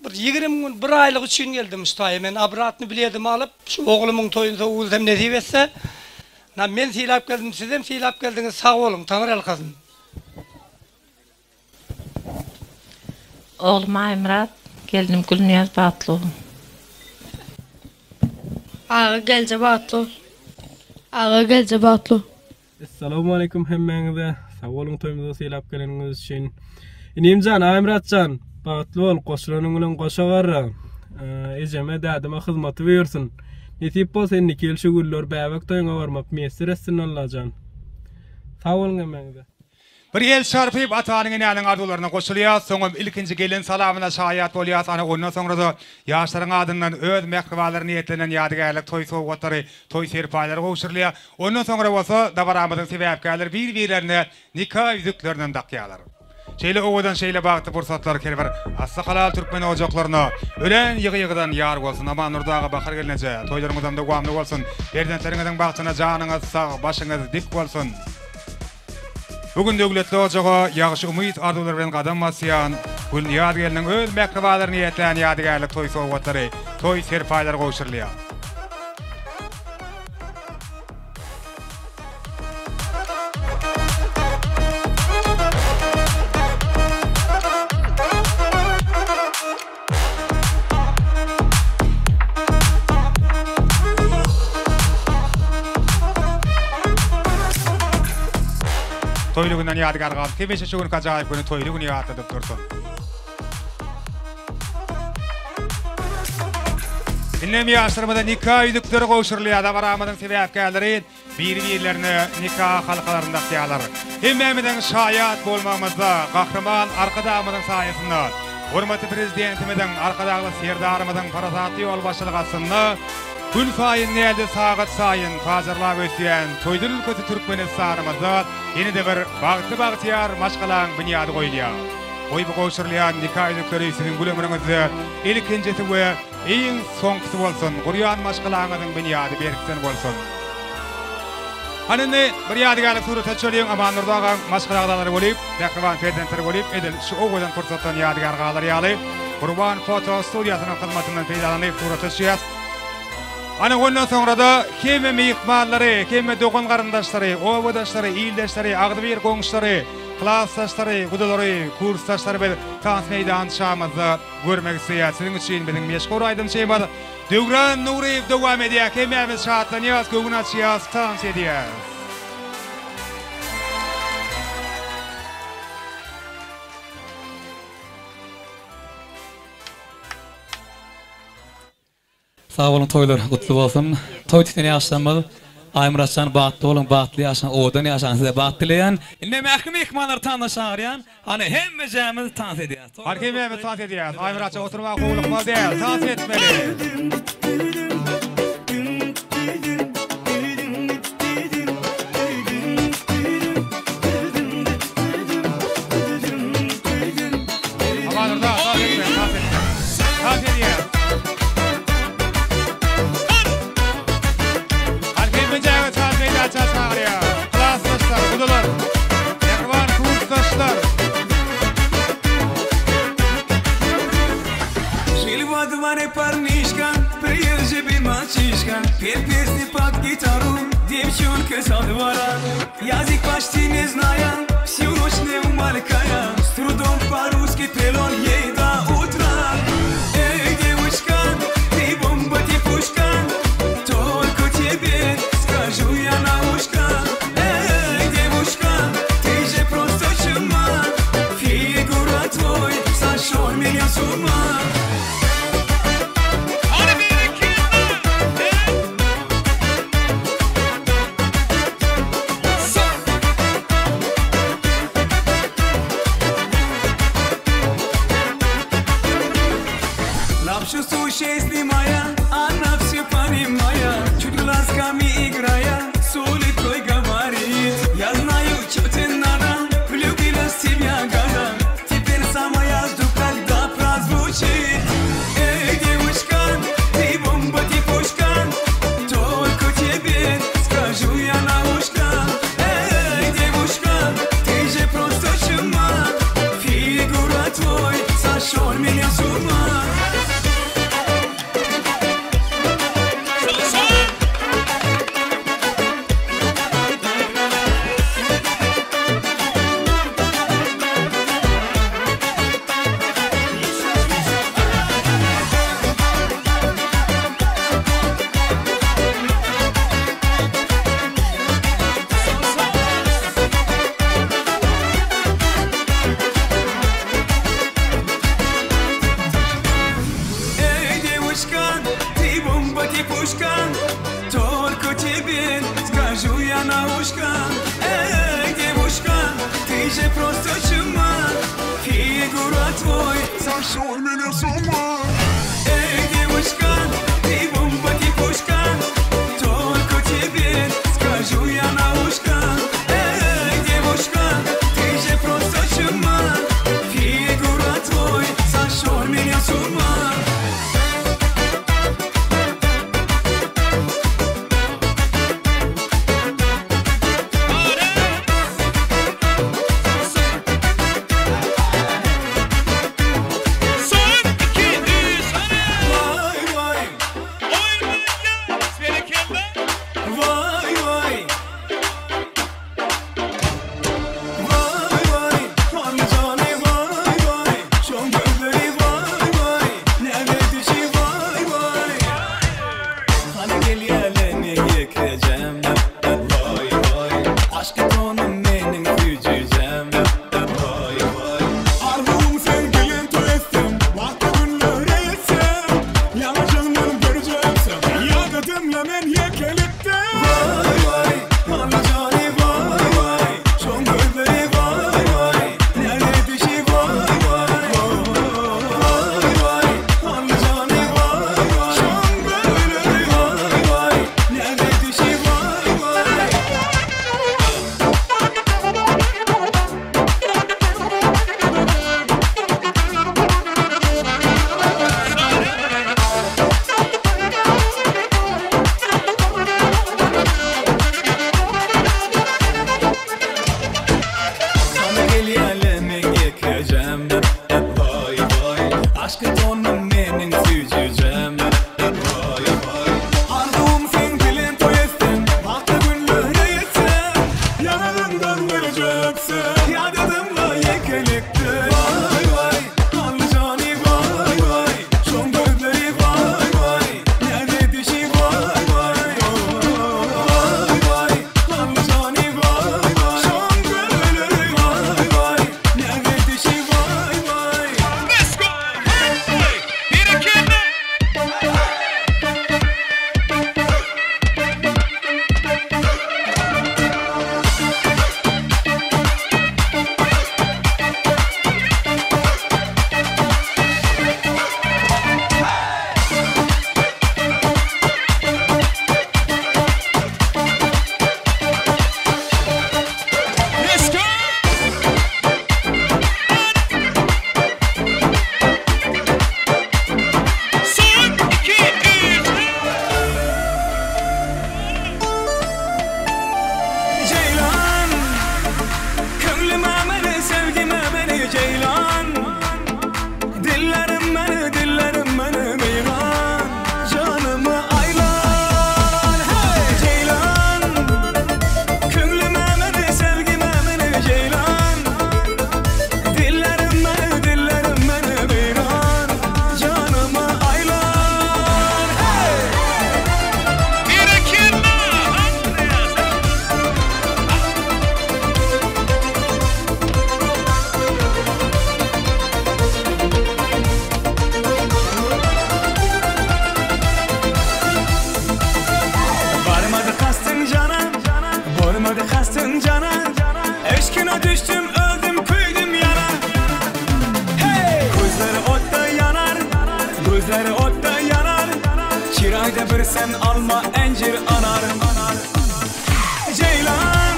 bir 20 gün bir aylyk üçin geldim ustay. Men abratny biledim alıp şu oğlumyň toýunda uldum netibesi. Men seylap geldim, sizem seylap geldiňiz sağ olun Tanrı halkasını. Oğlum Aymurat, geldim Gülniýaz Batlı. Ağa gelce Batlı. Ağa gelce Batlı. Assalamu alaikum hemmeňize. Sağ olun toýumyza seylap geleniňiz üçin. Inimjan Aymuratjan, Batlı ol, goşulanyň bilen goşagar. Ejeme dädime hyzmaty bersin. Netip bolsa indi kelşi güller bäbek toýuňa barmak meser etsin allajan. Sağ olun hemmeňize. Bir el şarpyp atanyň enäniň arzuwlaryna goşulýar, soňam ilkinji gelen salamyna şaýat bolýar. Ana ondan soňra da ýaşlaryň adyndan öz mehriwalary niýetlenen ýadygärlik toý sowgatlary, toý serpaýlary goşurlýar. Ondan soňra bolsa dabaramyzyň sebäpkärleri bir-birlerine nikah ýüzüklerinden dakýarlar. Şeýle owadan şeýle bagty fursatlar kelber. Assa halal türkmen ojaklaryna ölen ýygy-ýygydan ýar bolsun. Aman Nurdağa bakar gelince toýlaryňyzdan dowamly bolsun. Berdentleriňizden bagtyna janyňyz sag, başyňyz dik bolsun. Bugün döwletli ojaga ýagşy umyt arzuwlary bilen gadam basýan Gülniýaz geliniň öz mehriwalary niýetlen ýadygärlik toý sowgatlary, toý serpaýlary goşurlýar. Toýly günden ýadygar galyp, kemeşe şu gün gajaýyp güni toýly güni ýatyp dursun. Innem ýaşlarymyzda nikah ýüzükleri goşurlýar, baramyzyň sebäpkärleri bir-birlerini nikah halkalarynda ýalar. Hemmemizden şaýat bolmamyzda, gahrman arkadamyzyň saýasynda, hormatly prezidentimizden, arkadagy serdarymyzyň parazatly ýol başlygasyna gün saýyn näde sagat saýyn hazırlap ötýän toýdul kötü Türkmenistanymyzda ýene-de bir bagty-bagtyar maşgalaň bunyady goýulýar. Oý bu goşurlýan nikah ýüzükleri sizin gülemiriňizde ilkinjisi we iň soňky bolsun, gurýan maşgalaňyzyň bunyady berksen bolsun. Hanene bir ýadygärlik surat açýaryn Aman Nurdağa maşgalagdalary bolup, mehriban prezidentleri bolup edil şu owadan fursatdan ýadygar galar ýaly. Gurban foto studiýasynyň hyzmatynyň peýdalanyp surat açýar. Ana ondan soňra da keme mehmanlary, keme dogan garandaşlary, owadaşlary, ýyldaşlary, agdybyr goňuşlary, klassdaşlary, gudalary, kursdaşlary bilen tans meýdan şamyzda görmek isleýär. Siziň üçin biziň meşgul aýdym şeýmad. Döwran Nuriýew dowam edýär. Kememiz şatlanýar, göwün açýar, tans edýär. Sağ olun toylar kutlu olsun. Toy titeni yaşlanmadı. Aymuratcan bağıtlı olun, bağıtlı yaşan, oğdan yaşan size bağıtlılayan. Ne mehkum ikmanlar tanışaryan. Hani hem mecemiz tanıt ediyoruz. Arkadaşlar tanıt ediyoruz. Aymuratcan oturma kovulukma değil, tanıt etmeli. Песни под гитару, девчонка со двора. Язык почти не зная, всю ночь не умолкая, с трудом по-русски пел он ей до утра. Эй, девушка, ты бомба, ты пушка, только тебе скажу я на ушко. Эй, девушка, ты же просто чума, фигура твой сошел меня с ума. Слушай, снимая, она все понимая, чуть глазками играя, с улыбкой говорит: я знаю, что тебе надо, влюбилась в тебя года, теперь сама я жду, когда прозвучит. Эй, девушка, ты бомба, ты пушка, только тебе скажу я на ушко. Эй, девушка, ты же просто чума, фигура твой сошел меня с ума. Son 2 3 Yana düştüm öldüm küydüm yana. Hey! Gözleri otta yanar, gözleri otta yanar. Çirayda bir sen alma encir anar. Ceylan,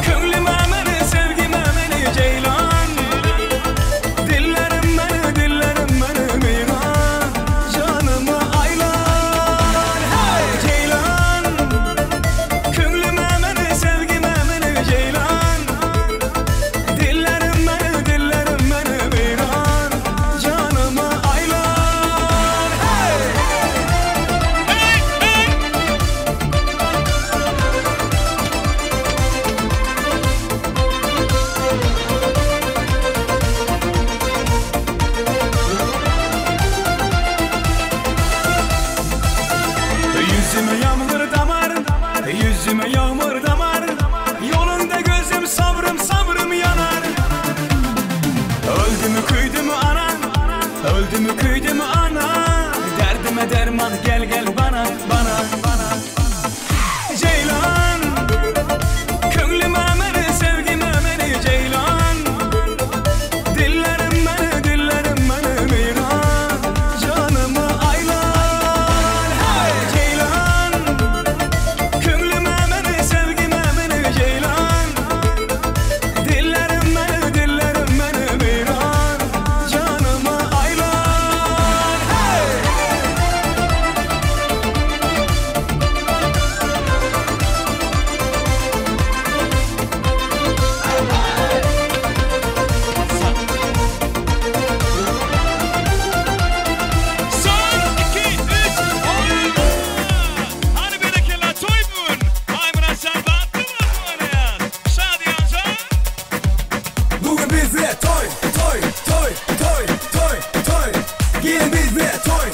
könlüm ameli, sevgim ameli ceylan. Dillerim beni meyran, canımı aylar. Hey ceylan, könlüm ameli, sevgim ameli ceylan. Dillerim beni meyran, canımı aylar. Hey! Yüzüme yağmur damar, yüzüme yağmur damar. Yolunda gözüm sabrım yanar. Öldü mü küydü mü ana, öldü mü küydü mü ana. Derdime derman gel bana. Ceylan, könlüm ameli, sevgim ameli ceylan. Dillerim beni meyran, canımı aylar. Hey ceylan, könlüm ameli, sevgim ameli ceylan. Dillerim beni meyran, canımı aylar. Hey! Bugün bizde toy. Gelin bizde toy.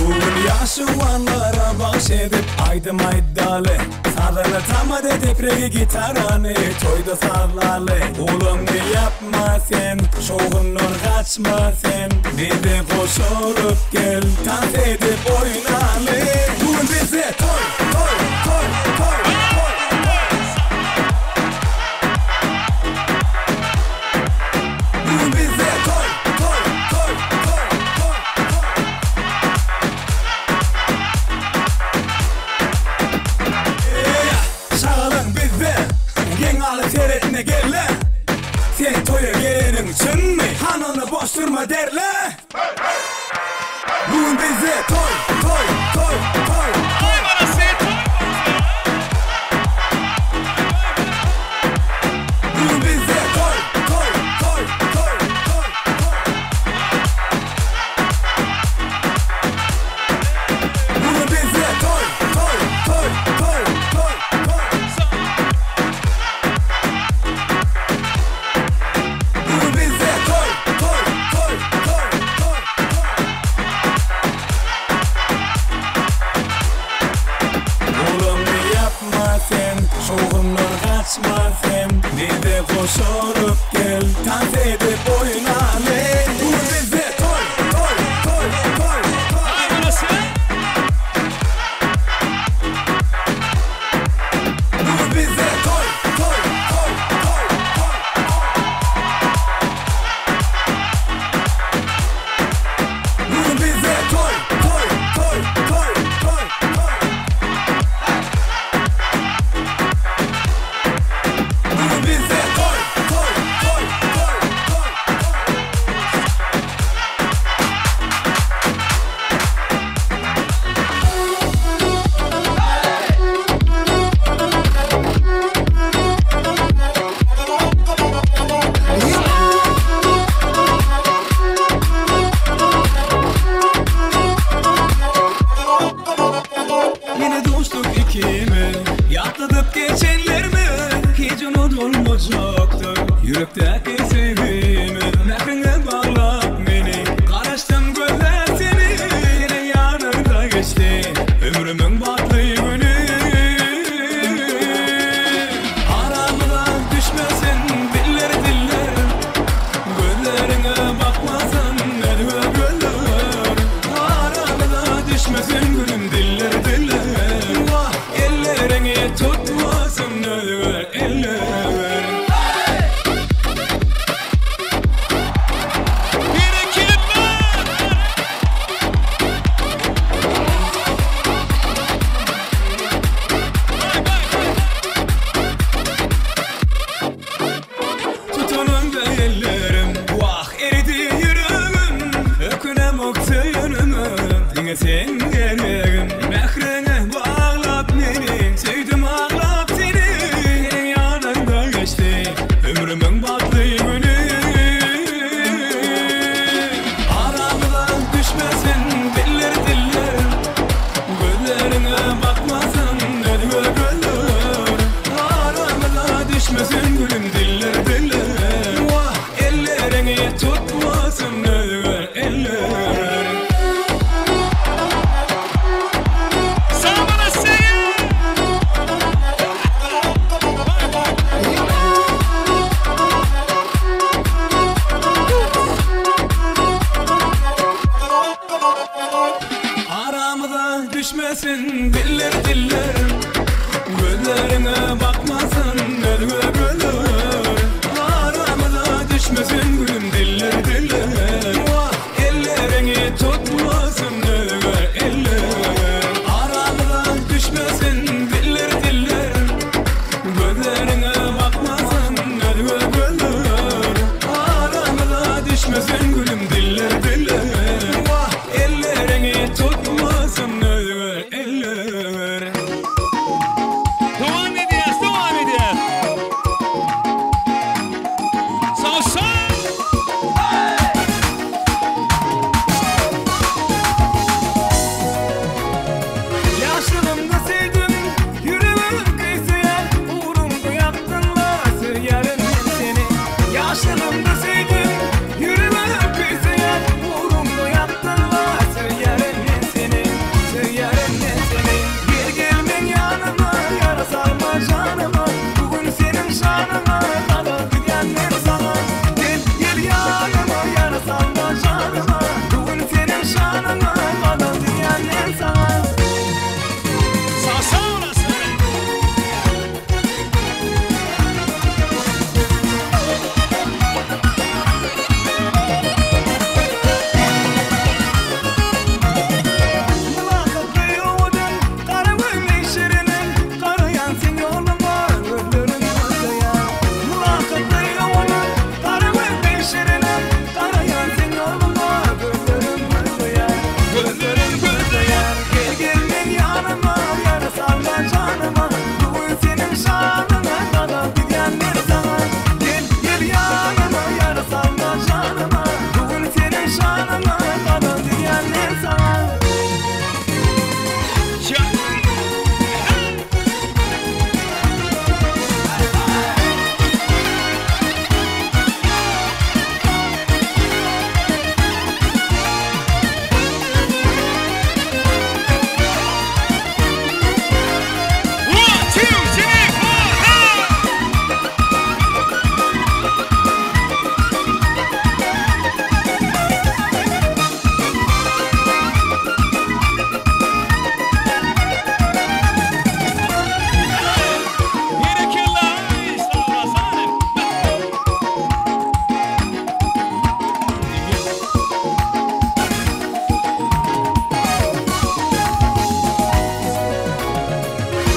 Bugün yaşuanlara bahşedip aydım aydalı. Sadana tamade depregi gitarani toyda sarlalı. Oğlumni yapma sen, şoğundan kaçma sen. Bizi koşurup gel, dans edip oynalı. Bugün bize toy. Bugün bize toy. Şağalın bizde, gen alı seyretine gelle. Sen toya gelenin için mi? Hanını boş durma derle. Bugün bize toy. Bugün bize toy. Bugün bize toy. Bugün bize toy. Menge sen geregim Mehrene bağlap beni Sevdim ağlap seni Senin yanında geçti Ömrümün batlı günü Aramdan düşmesin diller diller Gözlerine bakmasın ödüme göller Aramdan düşmesin gülüm diller diller Vah ellerini tutmasın ödüme eller Düşmesin diller diller Gözlerine bakmasın ödüme göller Aramıza düşmesin gülüm diller diller Vah ellerini tutmasın ödüme eller Aramıza düşmesin diller diller Gözlerine bakmasın ödüme göller Aramıza düşmesin gülüm diller diller Vah ellerini tutmasın ödüme eller Devam ediyoruz, devam ediyoruz. Sağ sağ. Yaşlılığımda sevdim, yüreğim kıyısıya uğrumda yaptınlar, severim ben seni. Yaşlılığımda sevdim, yüreğim kıyısıya uğrumda yaptınlar, severim ben seni, severim ben seni. Gel gelmen yanıma, yara salma canıma, bugün senin şanına kadar gidenler sana. Gel gel yanıma, yara salma canıma, bugün senin şanına kadar gidenler sana. Sağ sağ olasın. Mülakatlı yoldan, kara gönlün şirinin, karayan sen yoluma, gözlerin gözleyen. Mülakatlı yoldan, kara gönlün şirinin, karayan sen yoluma, gözlerin gözleyen. Gözlerin gözleyen. Gel gelmen yanıma, yara salma canıma, bugün senin şanına kadar gidenler sana. Gel gel yanıma, yara salma canıma, bugün senin şanına kadar gidenler sana.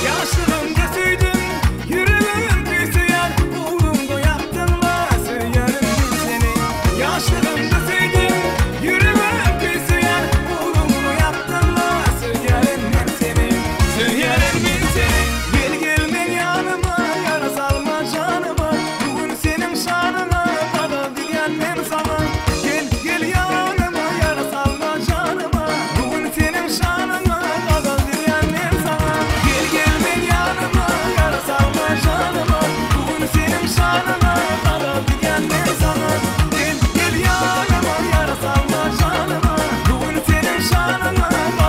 Yaşlılığımda sevdim, yüreğim kıyısıya uğrumda yaptınlar, severim ben seni. Yaşlılığımda sevdim, yüreğim kıyısıya uğrumda yaptınlar, severim ben seni, severim ben seni. Gel gelmen yanıma, yara salma canıma, bugün senin şanına kadar diyenler sana. Gel gel yanıma, yara salma canıma, bugün senin şanına kadar diyenler sana. Gel gelmen yanıma, yara salma canıma, bugün senin şanına kadar diyenler sana. Gel gel yanıma, yara salma canıma, bugün senin şanına kadar